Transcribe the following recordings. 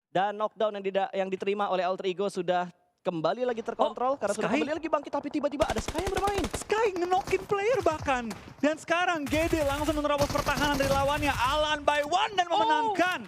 Dan knockdown yang diterima oleh Alter Ego sudah kembali lagi terkontrol karena sudah Sky? kembali lagi bangkit, tapi tiba-tiba ada Sky yang bermain. Sky ngenokin player bahkan. Dan sekarang GD langsung menerobos pertahanan dari lawannya. Alan by one dan memenangkan.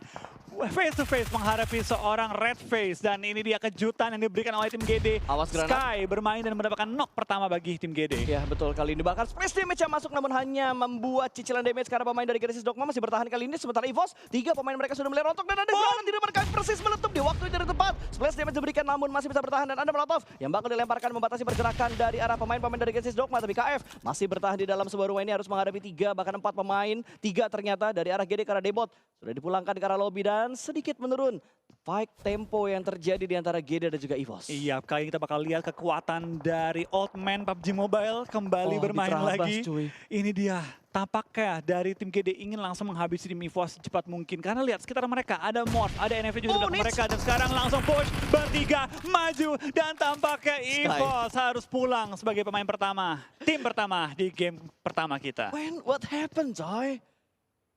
Face to face menghadapi seorang Red Face. Dan ini dia kejutan yang diberikan oleh tim GD. Awas granat. Sky bermain dan mendapatkan knock pertama bagi tim GD. Ya betul, kali ini bahkan splash damage yang masuk namun hanya membuat cicilan damage karena pemain dari Genesis Dogma masih bertahan kali ini. Sementara EVOS, 3 pemain mereka sudah mulai rontok dan ada granat di depan kami persis meletup di waktu yang tepat. Splash damage diberikan namun masih bisa bertahan dan ada Molotov yang bakal dilemparkan membatasi pergerakan dari arah pemain-pemain dari Genesis Dogma. Tapi KF masih bertahan di dalam sebuah rumah ini harus menghadapi 3 bahkan 4 pemain. 3 ternyata dari arah GD karena Debot sudah dipulangkan ke arah lobby dan sedikit menurun fight tempo yang terjadi di antara GD dan juga EVOS. Iya, kali ini kita bakal lihat kekuatan dari Old Man PUBG Mobile kembali bermain diterabas, lagi. cuy. Ini dia, tampaknya dari tim GD ingin langsung menghabisi tim EVOS secepat mungkin. Karena lihat sekitar mereka, ada Morph, ada NFV juga di belakang mereka. Dan sekarang langsung push, bertiga, maju. Dan tampaknya EVOS harus pulang sebagai pemain pertama. Tim pertama di game pertama kita. What happened, coy?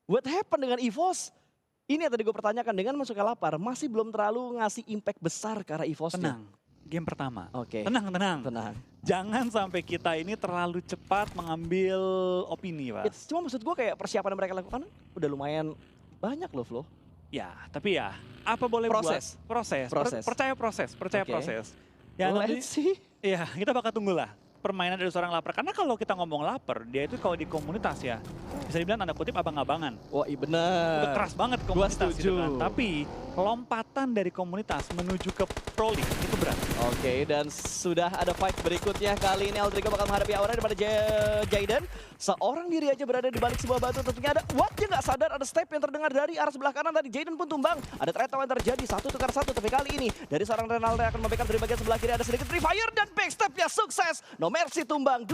What happened dengan EVOS? Ini yang tadi gue pertanyakan, dengan masuknya lapar, masih belum terlalu ngasih impact besar ke arah EVOS. Tenang, game pertama. Oke. Tenang, tenang. Tenang. Jangan sampai kita ini terlalu cepat mengambil opini, Pak. Cuma maksud gue kayak persiapan yang mereka lakukan udah lumayan banyak loh, Flo. Ya, tapi ya, apa boleh Proses. buat? Proses. Percaya proses, Oke. proses. Ya, nanti, Let's see. ya, kita bakal tunggulah permainan dari seorang lapar. Karena kalau kita ngomong lapar, dia itu kalau di komunitas ya, bisa dibilang tanda kutip abang-abangan. Wah, iya bener. Udah keras banget Gua komunitas gitu kan. setuju. Tapi lompatan dari komunitas menuju ke Pro League itu berat. Oke, dan sudah ada fight berikutnya. Kali ini Aldrigo bakal menghadapi Aura daripada Jaden. Seorang diri aja berada di balik sebuah batu. Tentunya ada dia nggak sadar ada step yang terdengar dari arah sebelah kanan tadi. Jaden pun tumbang. Ada trade yang terjadi, 1 tukar 1. Tapi kali ini dari seorang Renaldo yang akan membackup dari bagian sebelah kiri. Ada sedikit free fire dan backstepnya sukses. No Mercy tumbang, 2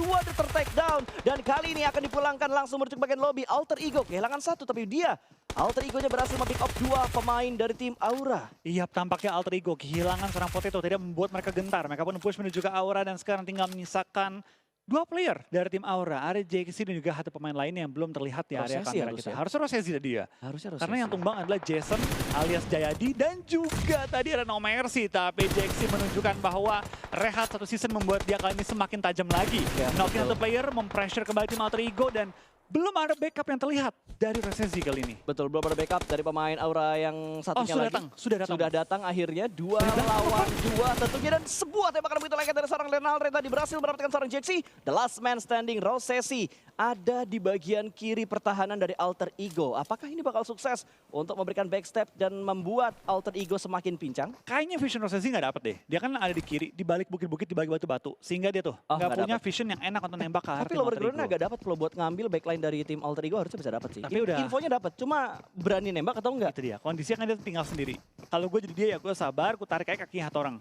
take down. Dan kali ini akan dipulangkan langsung menuju ke bagian lobby. Alter Ego kehilangan 1, tapi dia Alter Ego-nya berhasil mempick up 2 pemain dari tim Aura. Iya, tampaknya Alter Ego kehilangan seorang Potato tidak membuat mereka gentar. Mereka pun push menuju ke Aura dan sekarang tinggal menyisakan 2 player dari tim Aura. Ada JXC dan juga satu pemain lainnya yang belum terlihat di area Rosesi kamera kita. Harusnya Rosesi tadi ya. Harusnya Karena yang tumbang adalah Jason alias Jayadi dan juga tadi ada No Mercy. Tapi JXC menunjukkan bahwa rehat satu season membuat dia kali ini semakin tajam lagi. Ya, Knocking betul. satu player, mempressure kembali tim Alter Ego dan belum ada backup yang terlihat dari Rosesi kali ini. Betul, belum ada backup dari pemain Aura yang satunya sudah lagi. datang, sudah datang. Sudah datang akhirnya, 2 lawan 2 tentunya. Dan sebuah tembakan begitu lengket dari seorang Renaldo tadi berhasil mendapatkan seorang Jaxi. The last man standing, Rosesi ada di bagian kiri pertahanan dari Alter Ego. Apakah ini bakal sukses untuk memberikan backstep dan membuat Alter Ego semakin pincang? Kayaknya vision Rosesi nggak dapet deh. Dia kan ada di kiri, di balik bukit-bukit, di balik batu-batu. Sehingga dia tuh nggak nggak punya dapet. vision yang enak untuk nembak ke arah Tapi tim lower Alter ground Ego. agak dapat kalau buat ngambil backline dari tim Alter Ego harusnya bisa dapat sih. Tapi udah. Infonya dapat, cuma berani nembak atau enggak? Itu dia, kondisinya kan dia tinggal sendiri. Kalau gue jadi dia ya gue sabar, gue tarik kayak kakinya satu orang.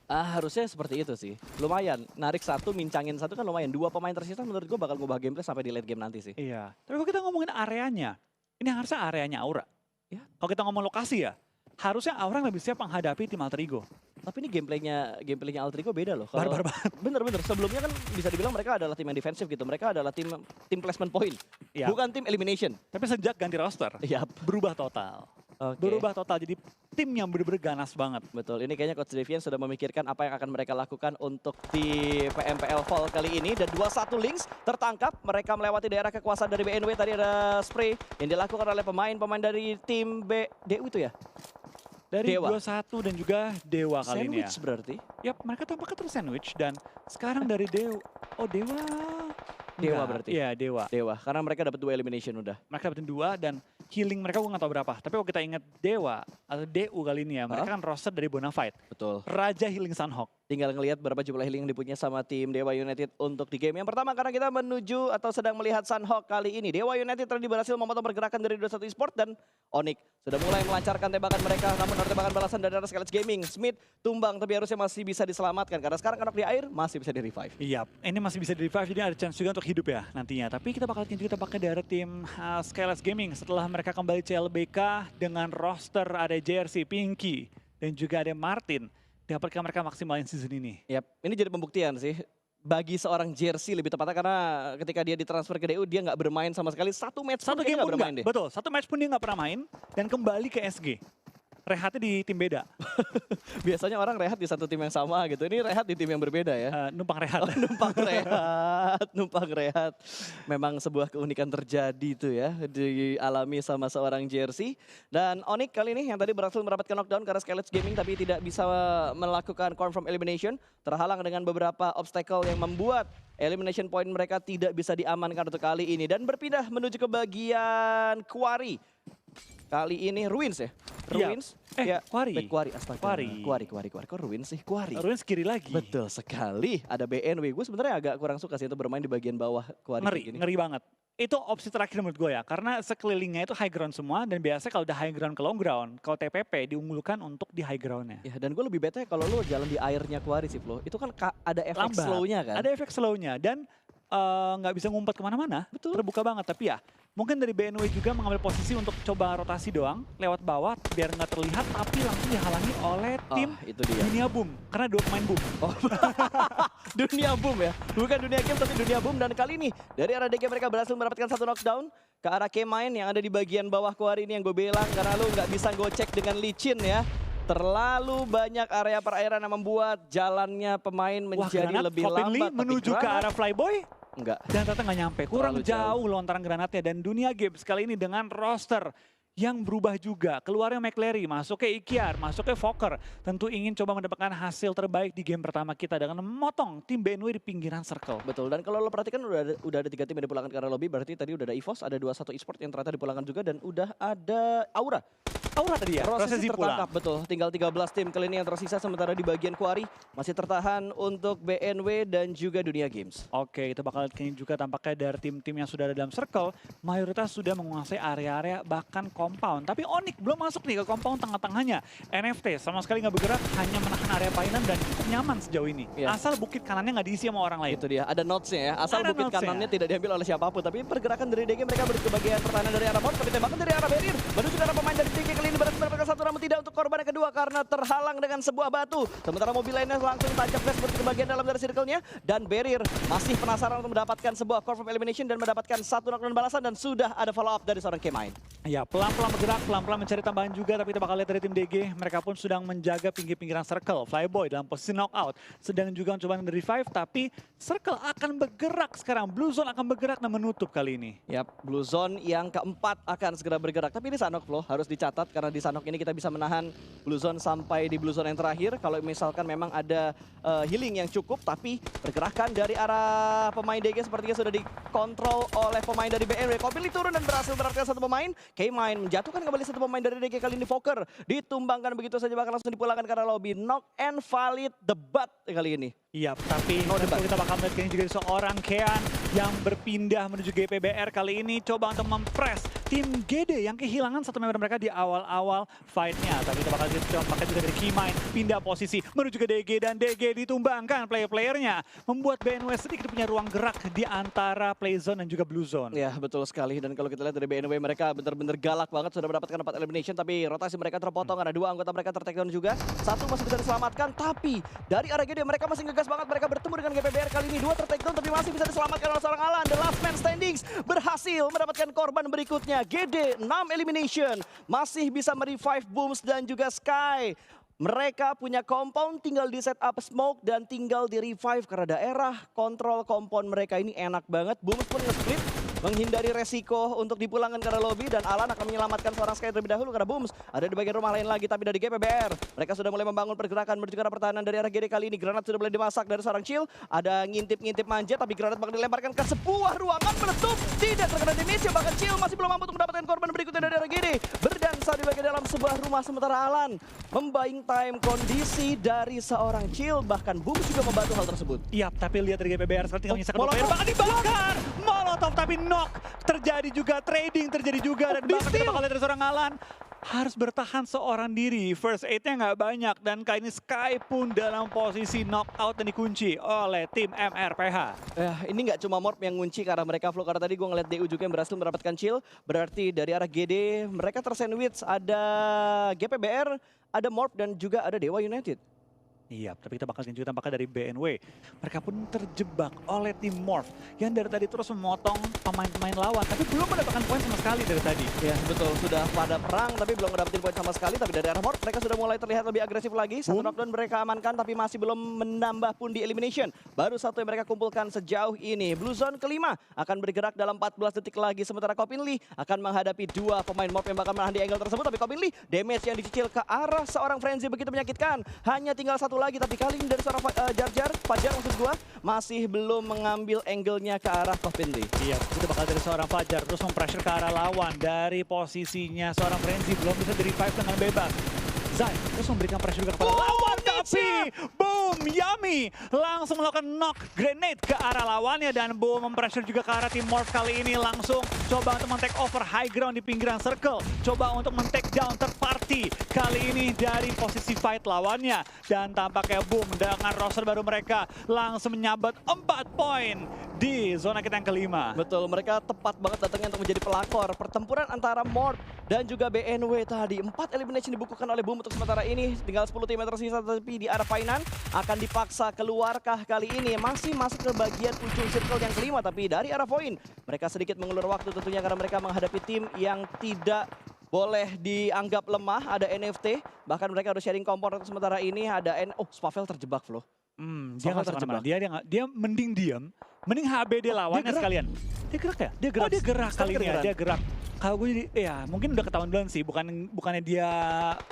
Harusnya seperti itu sih. Lumayan, narik 1, mincangin 1 kan lumayan. 2 pemain tersisa menurut gue bakal ngubah gameplay sampai di late game nanti sih. Iya, tapi kalau kita ngomongin areanya, ini harusnya areanya Aura. Ya. Kalau kita ngomong lokasi ya, harusnya Aura lebih siap menghadapi tim Alter Ego. Tapi ini gameplaynya Alter Ego beda loh. Barbar banget. Bener-bener, sebelumnya kan bisa dibilang mereka adalah tim yang defensif gitu. Mereka adalah tim placement point, Iya. bukan tim elimination. Tapi sejak ganti roster, Yap. berubah total. Oke. Berubah total, jadi tim yang bener-bener ganas banget. Betul, ini kayaknya Coach Devian sudah memikirkan apa yang akan mereka lakukan untuk di PMPL Fall kali ini. Dan 2-1 Lynx tertangkap, mereka melewati daerah kekuasaan dari BNW. Tadi ada spray yang dilakukan oleh pemain-pemain dari tim DU itu ya? Dari Dewa. 21 dan juga Dewa kali ini ya. Sandwich berarti? Yap, mereka tampaknya tersandwich dan sekarang dari Dewa. Oh, Dewa. Dewa Enggak. berarti? Iya, Dewa. Dewa, karena mereka dapat 2 elimination udah. Mereka dapetin 2 dan healing mereka gue nggak tahu berapa. Tapi kalau kita ingat Dewa atau DU kali ini ya, mereka kan roster dari Bonafide. Betul. Raja Healing Sunhawk. Tinggal ngelihat berapa jumlah healing yang dipunya sama tim Dewa United untuk di game yang pertama, karena kita menuju atau sedang melihat Sunhawk kali ini. Dewa United tadi berhasil memotong pergerakan dari 21 Esport dan Onyx sudah mulai melancarkan tembakan mereka, namun ada tembakan balasan dari arah Skelet Gaming. Smith tumbang tapi harusnya masih bisa diselamatkan karena sekarang knock di air masih bisa di revive. Iya, ini masih bisa di revive jadi ada chance juga untuk hidup ya nantinya. Tapi kita bakal lihat juga tampaknya dari tim Skelet Gaming setelah mereka kembali CLBK dengan roster ada JRC, Pinky dan juga ada Martin. Dapatkah mereka maksimalin season ini? Yap, ini jadi pembuktian sih bagi seorang Jersey lebih tepatnya, karena ketika dia ditransfer ke DU dia nggak bermain sama sekali. Satu match Satu dia game pun bermain nggak, deh. betul. Satu match pun dia nggak pernah main dan kembali ke SG. rehatnya di tim beda. Biasanya orang rehat di satu tim yang sama gitu. Ini rehat di tim yang berbeda ya. Numpang rehat. Numpang rehat, numpang rehat. Memang sebuah keunikan terjadi itu ya, dialami sama seorang Jersey. Dan Onyx kali ini yang tadi berhasil mendapatkan knockdown karena Skelet's Gaming tapi tidak bisa melakukan confirm elimination. Terhalang dengan beberapa obstacle yang membuat elimination point mereka tidak bisa diamankan untuk kali ini. Dan berpindah menuju ke bagian Quarry. Kali ini Ruins ya? Ruins? Ya. Quarry. Quarry, astaga. Quarry. Quarry. Kok Ruins sih? Quarry. Ruins kiri lagi. Betul sekali. Ada BNW. Gue sebenarnya agak kurang suka sih itu bermain di bagian bawah Quarry gini. Ngeri banget. Itu opsi terakhir menurut gue ya. Karena sekelilingnya itu high ground semua. Dan biasanya kalau udah high ground ke low ground, kalau TPP diunggulkan untuk di high groundnya. Ya, dan gue lebih bete kalau lu jalan di airnya Quarry sih, Flo. Itu kan ada efek Lambat. slow-nya kan? Ada efek slow-nya. Dan nggak bisa ngumpet kemana-mana. Betul. Terbuka banget. Tapi ya mungkin dari BNW juga mengambil posisi untuk coba rotasi doang. Lewat bawah biar nggak terlihat. Tapi langsung dihalangi oleh tim itu dia. Dunia Boom. Karena 2 pemain Boom. Oh. Dunia Boom ya. Bukan Dunia Game tapi Dunia Boom. Dan kali ini dari arah DG mereka berhasil mendapatkan satu knockdown. Ke arah K-Mine yang ada di bagian bawah Quarry ini yang gue bilang. Karena lu nggak bisa gocek dengan licin ya. Terlalu banyak area perairan yang membuat jalannya pemain menjadi lebih lambat. Menuju ke arah Flyboy. Enggak. Dan ternyata nggak nyampe. Kurang Terlalu jauh lontaran granatnya. Dan Dunia Games kali ini dengan roster yang berubah juga. Keluarnya McLary, masuknya Ikiar, masuknya Fokker. Tentu ingin coba mendapatkan hasil terbaik di game pertama kita dengan memotong tim BNW di pinggiran circle. Betul, dan kalau lo perhatikan udah ada 3 tim yang dipulangkan ke arah lobby. Berarti tadi udah ada EVOS, ada 21 eSport yang ternyata dipulangkan juga. Dan udah ada Aura. Aura tadi ya, Prosesi pulang. tertangkap, betul. Tinggal 13 tim kali ini yang tersisa. Sementara di bagian Quarry masih tertahan untuk BNW dan juga Dunia Games. Oke, itu bakal kayaknya juga tampaknya dari tim-tim yang sudah ada dalam circle. Mayoritas sudah menguasai area-area bahkan compound. Tapi Onyx belum masuk nih ke compound tengah-tengahnya. NFT sama sekali nggak bergerak, hanya menahan area painan dan cukup nyaman sejauh ini. Iya. Asal bukit kanannya nggak diisi sama orang lain. Itu dia, ada notes-nya ya. Asal Ada bukit notes-nya. kanannya tidak diambil oleh siapapun. Tapi pergerakan dari DG mereka ke bagian pertahanan dari arah bot. Tapi tembakan dari arah barrier. Menuju ke arah pemain dari DG kali ini berhasil mendapatkan satu, namun tidak untuk korban yang kedua karena terhalang dengan sebuah batu. Sementara mobil lainnya langsung tancap gas ke bagian dalam dari circle-nya. Dan barrier masih penasaran untuk mendapatkan sebuah confirm elimination dan mendapatkan satu knockdown balasan. Dan sudah ada follow up dari seorang K-Mine. Ya, pelan-pelan bergerak, pelan-pelan mencari tambahan juga, tapi kita bakal lihat dari tim DG, mereka pun sedang menjaga pinggir-pinggiran circle. Flyboy dalam posisi knockout, sedang juga mencoba revive, tapi circle akan bergerak sekarang. Blue Zone akan bergerak dan menutup kali ini. Yap, Blue Zone yang keempat akan segera bergerak. Tapi ini Sanok Flo, harus dicatat karena di Sanok ini kita bisa menahan Blue Zone sampai di Blue Zone yang terakhir. Kalau misalkan memang ada healing yang cukup, tapi pergerakan dari arah pemain DG sepertinya sudah dikontrol oleh pemain dari BNW. Kopili turun dan berhasil mendapatkan satu pemain. K-Mine menjatuhkan kembali satu pemain dari DG kali ini, Fokker. Ditumbangkan begitu saja, bakal langsung dipulangkan ke arah lobby. Knock and valid debat kali ini. Iya, tapi kita bakal melihat ini juga seorang Kean yang berpindah menuju GPBR kali ini. Coba untuk mempres tim GD yang kehilangan satu member mereka di awal-awal fight-nya. Tapi kita bakal pakai juga dari K-Mine, pindah posisi menuju ke DG dan DG ditumbangkan player-playernya. Membuat BNW sedikit punya ruang gerak di antara play zone dan juga blue zone. Ya, betul sekali. Dan kalau kita lihat dari BNW mereka benar-benar galak banget, sudah mendapatkan 4 elimination. Tapi rotasi mereka terpotong, ada 2 anggota mereka tertakedown juga. Satu masih bisa diselamatkan, tapi dari arah GD mereka masih ngegas banget. Mereka bertemu dengan GPBR kali ini, 2 tertakedown tapi masih bisa diselamatkan oleh seorang Alan. The last man standings berhasil mendapatkan korban berikutnya. GD 6 elimination, masih bisa merevive Booms dan juga Sky. Mereka punya compound, tinggal di setup smoke dan tinggal di revive karena daerah kontrol compound mereka ini enak banget. Booms pun nge-split menghindari resiko untuk dipulangkan ke arah lobby dan Alan akan menyelamatkan seorang Sky terlebih dahulu karena Booms ada di bagian rumah lain lagi, tapi dari GPBR mereka sudah mulai membangun pergerakan menuju ke arah pertahanan dari arah GD kali ini. Granat sudah mulai dimasak dari seorang Chill, ada ngintip-ngintip manja tapi granat bakal dilemparkan ke sebuah ruangan meletup, tidak terkena damage, bahkan Chill masih belum mampu untuk mendapatkan korban berikutnya dari arah GD. Berdansa di bagian dalam sebuah rumah, sementara Alan membaying time kondisi dari seorang Chill, bahkan Booms juga membantu hal tersebut. Iya, tapi lihat dari GPBR sekarang tinggal menyisakan player, bahkan dibakar Molotov, tapi knock terjadi juga, trading terjadi juga, dan bahkan kita bakal lihat dari seorang Alan harus bertahan seorang diri. First aid-nya nggak banyak dan kali ini Sky pun dalam posisi knockout dan dikunci oleh tim MRPH. Ini nggak cuma Morp yang ngunci karena mereka flow, karena tadi gue ngeliat DU juga yang berhasil mendapatkan Chill. Berarti dari arah GD mereka tersandwich, ada GPBR, ada Morp dan juga ada Dewa United. Iya, tapi kita bakal tunjukin tampaknya dari BNW. Mereka pun terjebak oleh tim Morph yang dari tadi terus memotong pemain-pemain lawan, tapi belum mendapatkan poin sama sekali dari tadi. Ya betul, sudah pada perang tapi belum mendapatkan poin sama sekali. Tapi dari arah Morph mereka sudah mulai terlihat lebih agresif lagi. Satu knockdown mereka amankan tapi masih belum menambah pun di elimination. Baru satu yang mereka kumpulkan sejauh ini. Blue Zone kelima akan bergerak dalam 14 detik lagi. Sementara Copin Lee akan menghadapi dua pemain Morph yang bakal menahan di angle tersebut. Tapi Copin Lee damage yang dicicil ke arah seorang Frenzy begitu menyakitkan. Hanya tinggal satu lagi, tapi kali ini dari seorang Fajar maksud gua masih belum mengambil angle-nya ke arah Copin Lee. Iya, itu bakal dari seorang Fajar terus mempressure ke arah lawan dari posisinya seorang Frenzy belum bisa di-revive dengan bebas. Zai terus memberikan pressure juga kepada lawan, tapi boom, Yami langsung melakukan knock grenade ke arah lawannya dan boom mempressure juga ke arah tim Morph kali ini langsung coba untuk men-take over high ground di pinggiran circle, coba untuk men-take down third party kali ini dari posisi fight lawannya dan tampaknya boom dengan roster baru mereka langsung menyabet 4 poin di zona kita yang kelima. Betul, mereka tepat banget datangnya untuk menjadi pelakor pertempuran antara Morph dan juga BNW tadi. 4 elimination dibukukan oleh Boom untuk sementara ini. Tinggal 10 tim yang tersisa, tapi di arah Painan akan dipaksa keluarkah kali ini. Masih masuk ke bagian ujung circle yang kelima, tapi dari arah Void mereka sedikit mengulur waktu tentunya karena mereka menghadapi tim yang tidak boleh dianggap lemah. Ada NFT, bahkan mereka harus sharing kompor untuk sementara ini. Ada Spavel terjebak, Flo. Dia nggak terjebak. Dia mending diam, mending HBD lawannya sekalian. Dia gerak ya? Dia gerak. Oh, dia gerak kali ini ya. Dia gerak. Kalau gue jadi, ya mungkin udah ketahuan duluan sih. Bukannya dia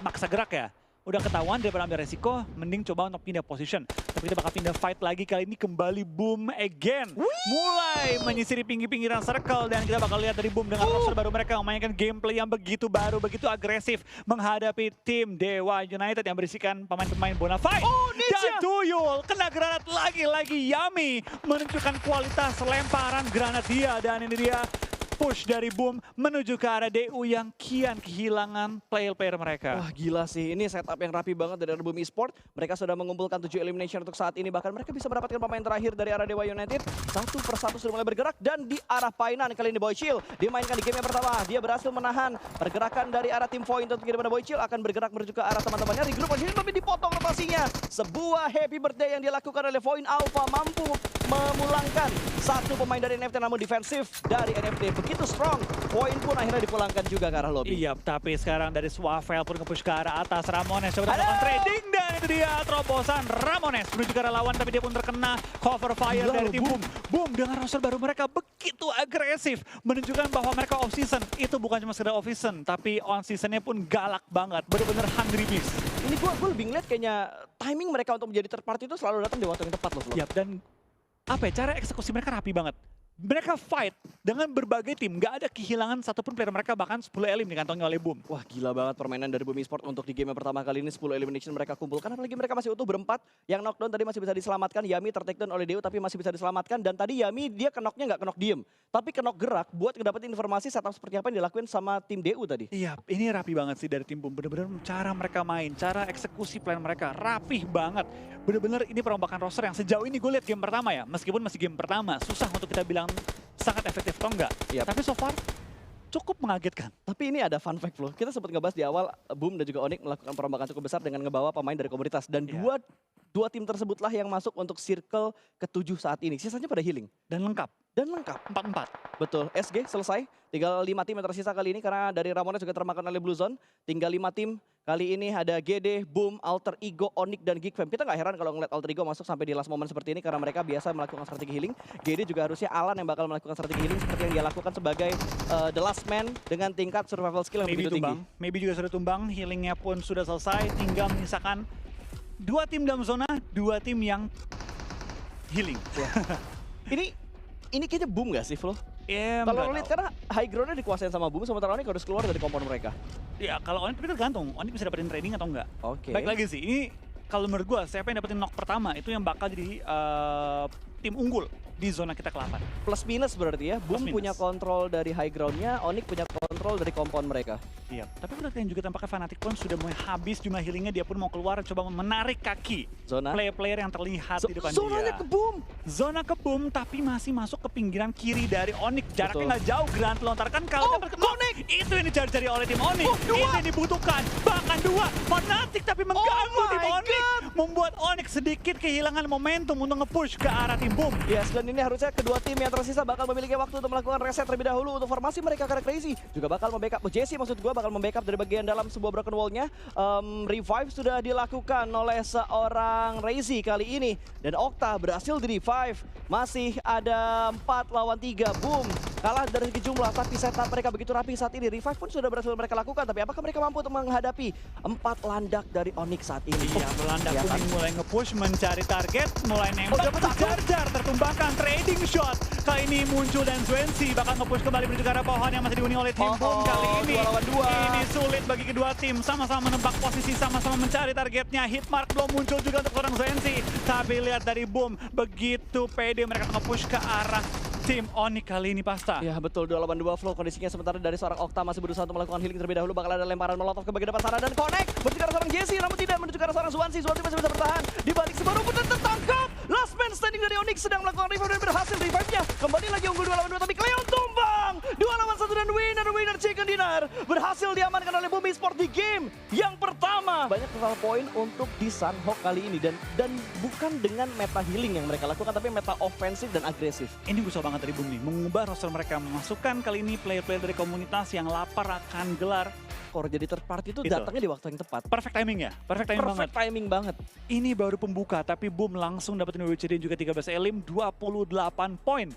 maksa gerak ya. Udah ketahuan daripada ambil resiko, mending coba untuk pindah position. Tapi kita bakal pindah fight lagi kali ini kembali Boom again. Mulai menyisiri pinggiran circle dan kita bakal lihat dari Boom dengan roster baru mereka memainkan gameplay yang begitu baru, begitu agresif menghadapi tim Dewa United yang berisikan pemain-pemain Bonafide. Dan Tuyul kena granat lagi-lagi. Yami menunjukkan kualitas lemparan granat dia dan ini dia push dari Boom menuju ke arah DU yang kian kehilangan player-player mereka. Wah gila sih, ini setup yang rapi banget dari Boom Esports. Mereka sudah mengumpulkan 7 elimination untuk saat ini. Bahkan mereka bisa mendapatkan pemain terakhir dari arah Dewa United. Satu persatu sudah mulai bergerak dan di arah Painan kali ini Boy Chill dimainkan di game yang pertama. Dia berhasil menahan pergerakan dari arah tim Void untuk gimana Boy Chill akan bergerak menuju ke arah teman-temannya. Regroup position tapi dipotong rotasinya. Sebuah happy birthday yang dilakukan oleh Void Alpha mampu memulangkan satu pemain dari NFT namun defensif dari NFT begitu strong. Poin pun akhirnya dipulangkan juga ke arah lobby. Iya, tapi sekarang dari Swavel pun nge-push ke arah atas. Ramones coba melakukan trading dan itu dia terobosan Ramones menuju ke arah lawan tapi dia pun terkena cover fire dari tim Boom. Boom dengan roster baru mereka begitu agresif menunjukkan bahwa mereka off season. Itu bukan cuma sekedar off season tapi on seasonnya pun galak banget. Bener-bener hungry beast. Ini gue lebih ngeliat kayaknya timing mereka untuk menjadi third party itu selalu datang di waktu yang tepat loh. Yap, dan apa ya, cara eksekusi mereka rapi banget. Mereka fight dengan berbagai tim, nggak ada kehilangan satupun player mereka, bahkan 10 elim dikantongi oleh Boom. Wah gila banget permainan dari Boom Esports untuk di game yang pertama kali ini 10 elimination mereka kumpulkan. Apalagi mereka masih utuh berempat, yang knockdown tadi masih bisa diselamatkan. Yami tertakedown oleh Deo tapi masih bisa diselamatkan. Dan tadi Yami dia kenoknya nggak kenok diem, tapi kenok gerak buat dapetin informasi setup seperti apa yang dilakuin sama tim Deo tadi. Iya, ini rapi banget sih dari tim Boom. Bener-bener cara mereka main, cara eksekusi plan mereka rapih banget. Bener-bener ini perombakan roster yang sejauh ini gue lihat game pertama ya, meskipun masih game pertama, susah untuk kita bilang sangat efektif atau enggak. Yep. Tapi so far cukup mengagetkan. Tapi ini ada fun fact loh. Kita sempat ngebahas di awal Boom dan juga Onyx melakukan perombakan cukup besar dengan ngebawa pemain dari komunitas. Dan dua tim tersebutlah yang masuk untuk circle ke-7 saat ini. Sisanya pada healing. Dan lengkap. 4-4. Betul, SG selesai. Tinggal 5 tim yang tersisa kali ini karena dari Ramones juga termakan oleh Blue Zone. Tinggal 5 tim. Kali ini ada GD, Boom, Alter Ego, Onyx, dan Geekfam. Kita nggak heran kalau ngeliat Alter Ego masuk sampai di last moment seperti ini karena mereka biasa melakukan strategi healing. GD juga harusnya Alan yang bakal melakukan strategi healing seperti yang dia lakukan sebagai the last man dengan tingkat survival skill yang begitu tinggi. Maybe juga sudah tumbang, healingnya pun sudah selesai. Tinggal menyisakan 2 tim dalam zona, 2 tim yang healing. Ini kayaknya Boom gak sih, Flo? Yeah, kalau lihat karena high ground-nya dikuasain sama Boom, sementara Onyx harus keluar dari kompon mereka. Ya kalau Onyx tapi tergantung, Onyx bisa dapetin trading atau enggak. Oke. Baik lagi sih, ini kalau menurut gue siapa yang dapetin knock pertama itu yang bakal jadi tim unggul di zona kita ke-8. Plus minus berarti ya, Boom punya kontrol dari high ground-nya, Onyx punya kontrol dari kompon mereka. Iya, tapi perhatian juga tampaknya Fnatic pun sudah mulai habis jumlah healingnya, dia pun mau keluar coba menarik kaki zona player-player yang terlihat di depan dia. Zonanya ke Boom. Zona ke Boom tapi masih masuk ke pinggiran kiri dari Onyx. Jaraknya nggak jauh, Grant lontarkan kalau Onyx. Itu yang dicari-cari oleh tim Onyx. Itu yang dibutuhkan. Bahkan 2 Fnatic tapi mengganggu tim Onyx. Membuat Onyx sedikit kehilangan momentum untuk nge-push ke arah tim Boom. Yes, dan ini harusnya kedua tim yang tersisa bakal memiliki waktu untuk melakukan reset terlebih dahulu untuk formasi mereka karena Crazy juga bakal membackup. Jesse maksud gue bakal membackup dari bagian dalam sebuah broken wall-nya. Revive sudah dilakukan oleh seorang Crazy kali ini. Dan Okta berhasil di-revive. Masih ada 4 lawan 3. Boom. Kalah dari segi jumlah, tapi setup mereka begitu rapi saat ini. Revive pun sudah berhasil mereka lakukan, tapi apakah mereka mampu untuk menghadapi 4 landak dari Onyx saat ini? Iya, Belanda iya kuning mulai nge-push, mencari target, mulai nembak. dapat satu. Jar tertumbangkan, trading shot. Kali ini muncul dan Swansea bakal nge-push kembali menuju ke arah pohon yang masih dihuni oleh tim Boom kali ini. 2 lawan 2. Ini sulit bagi kedua tim, sama-sama menembak posisi, sama-sama mencari targetnya. Hitmark belum muncul juga untuk seorang Swansea. Tapi lihat dari Boom, begitu pede mereka nge-push ke arah tim Onyx kali ini pasta. Ya betul, 2 lawan 2 flow kondisinya sementara dari seorang Okta masih berusaha untuk melakukan healing terlebih dahulu. Bakal ada lemparan molotov ke bagian depan sana dan connect menuju ke arah seorang Jesse, namun tidak menuju ke arah seorang Swansea. Swansea masih bisa bertahan di balik sebuah rumput dan tertangkap. Last man standing dari Onyx sedang melakukan revive dan berhasil revive-nya. Kembali lagi unggul 2 lawan 2 tapi Cleon tumbang. 2 lawan 1 dan winner chicken dinner berhasil diamankan oleh Boom Esports di game yang pertama. Banyak total poin untuk di Sunhawk kali ini dan bukan dengan meta healing yang mereka lakukan tapi meta ofensif dan agresif. Ini gue suka banget dari Boom nih, mengubah roster mereka, memasukkan kali ini player-player dari komunitas yang lapar akan gelar. Skor jadi third party itu Itu. datangnya di waktu yang tepat. Perfect timing ya, perfect timing banget. Perfect timing banget. Ini baru pembuka, tapi Boom langsung dapetin WCD juga 13 elim, 28 poin.